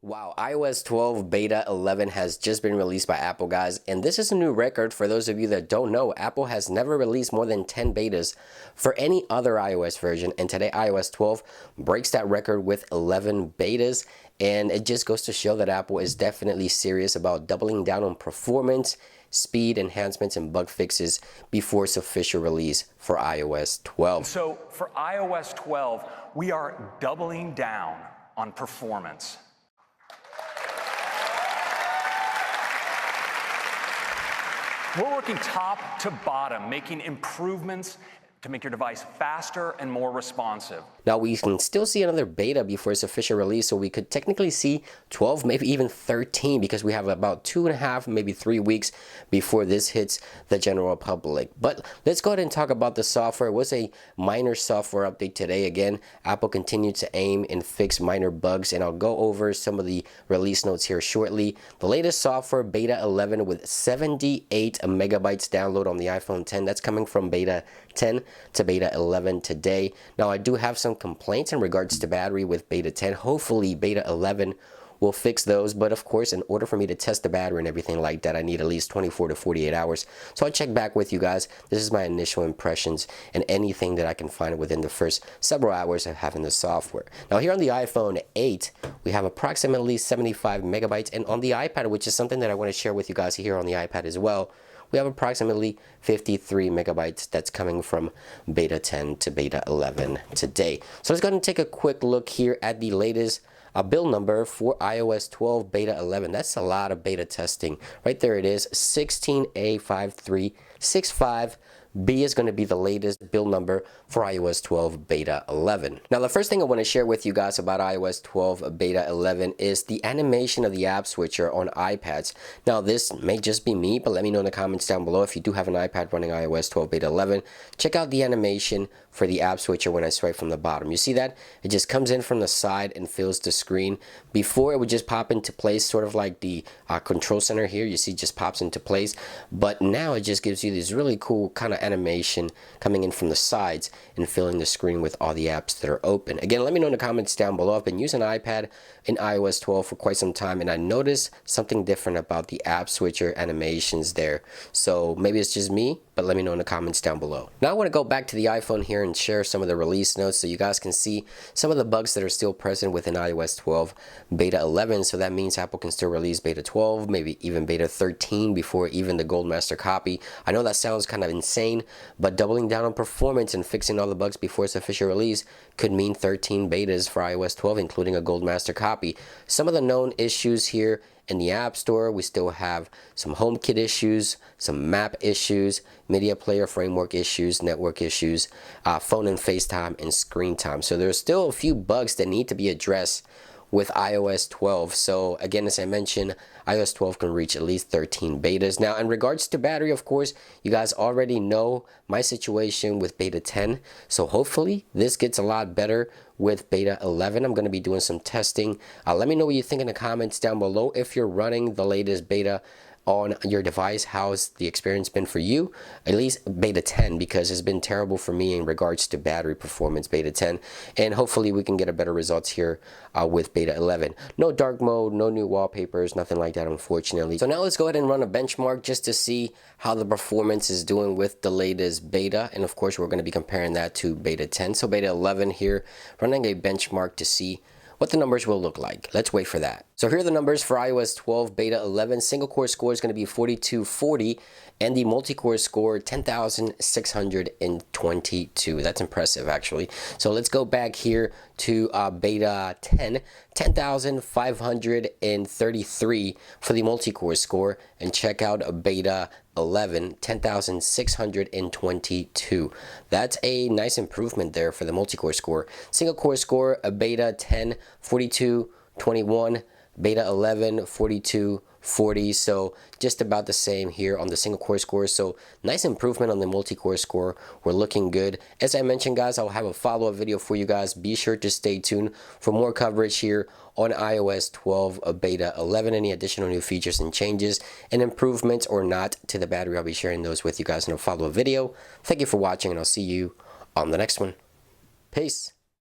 Wow, iOS 12 Beta 11 has just been released by Apple, guys, and this is a new record. For those of you that don't know, Apple has never released more than 10 betas for any other iOS version, and today iOS 12 breaks that record with 11 betas, and it just goes to show that Apple is definitely serious about doubling down on performance, speed enhancements, and bug fixes before its official release for iOS 12. So for iOS 12, we are doubling down on performance. We're working top to bottom, making improvements to make your device faster and more responsive. Now we can still see another beta before its official release, so we could technically see 12, maybe even 13, because we have about 2.5, maybe 3 weeks before this hits the general public. But let's go ahead and talk about the software. It was a minor software update today. Again, Apple continued to aim and fix minor bugs, and I'll go over some of the release notes here shortly. The latest software, Beta 11, with 78 megabytes download on the iPhone 10. That's coming from Beta 10 to Beta 11 today. Now I do have some complaints in regards to battery with Beta 10. Hopefully Beta 11 will fix those, but of course, in order for me to test the battery and everything like that, I need at least 24 to 48 hours. So I'll check back with you guys. This is my initial impressions and anything that I can find within the first several hours of having the software. Now here on the iPhone 8, we have approximately 75 megabytes, and on the iPad, which is something that I want to share with you guys here on the iPad as well, we have approximately 53 megabytes that's coming from Beta 10 to Beta 11 today. So let's go ahead and take a quick look here at the latest build number for iOS 12 Beta 11. That's a lot of beta testing. Right there it is, 16A5365. B is going to be the latest build number for iOS 12 Beta 11. Now, the first thing I want to share with you guys about iOS 12 Beta 11 is the animation of the app switcher on iPads. Now, this may just be me, but let me know in the comments down below if you do have an iPad running iOS 12 Beta 11. Check out the animation for the app switcher when I swipe from the bottom. You see that? It just comes in from the side and fills the screen. Before, it would just pop into place, sort of like the control center here. You see, just pops into place. But now it just gives you this really cool kind of animation coming in from the sides and filling the screen with all the apps that are open. Again, let me know in the comments down below. I've been using iPad in iOS 12 for quite some time, and I noticed something different about the app switcher animations there. So maybe it's just me, but let me know in the comments down below. Now I want to go back to the iPhone here and share some of the release notes so you guys can see some of the bugs that are still present within iOS 12 Beta 11. So that means Apple can still release Beta 12, maybe even Beta 13 before even the Gold Master copy. I know that sounds kind of insane, but doubling down on performance and fixing all the bugs before its official release could mean 13 betas for iOS 12, including a Gold Master copy. Some of the known issues here: in the App Store, we still have some HomeKit issues, some map issues, media player framework issues, network issues, phone and FaceTime, and screen time. So there's still a few bugs that need to be addressed with iOS 12. So again, as I mentioned, iOS 12 can reach at least 13 betas. Now, in regards to battery, of course, you guys already know my situation with Beta 10. So hopefully this gets a lot better with Beta 11. I'm going to be doing some testing. Let me know what you think in the comments down below. If you're running the latest beta on your device, how's the experience been for you? At least Beta 10, because it's been terrible for me in regards to battery performance, Beta 10, and hopefully we can get a better results here with Beta 11. No dark mode, no new wallpapers, nothing like that, unfortunately. So now let's go ahead and run a benchmark just to see how the performance is doing with the latest beta, and of course we're going to be comparing that to Beta 10. So Beta 11 here, running a benchmark to see what the numbers will look like. Let's wait for that. So here are the numbers for iOS 12 Beta 11. Single core score is going to be 4240, and the multi-core score 10,622. That's impressive, actually. So let's go back here to Beta 10, 10,533 for the multi-core score, and check out Beta 11, 10,622. That's a nice improvement there for the multi-core score. Single core score, a Beta 10, 4221, Beta 11, 4240. So just about the same here on the single core score. So nice improvement on the multi-core score. We're looking good. As I mentioned, guys, I'll have a follow-up video for you guys. Be sure to stay tuned for more coverage here on iOS 12 Beta 11. Any additional new features and changes and improvements or not to the battery, I'll be sharing those with you guys in a follow-up video. Thank you for watching, and I'll see you on the next one. Peace.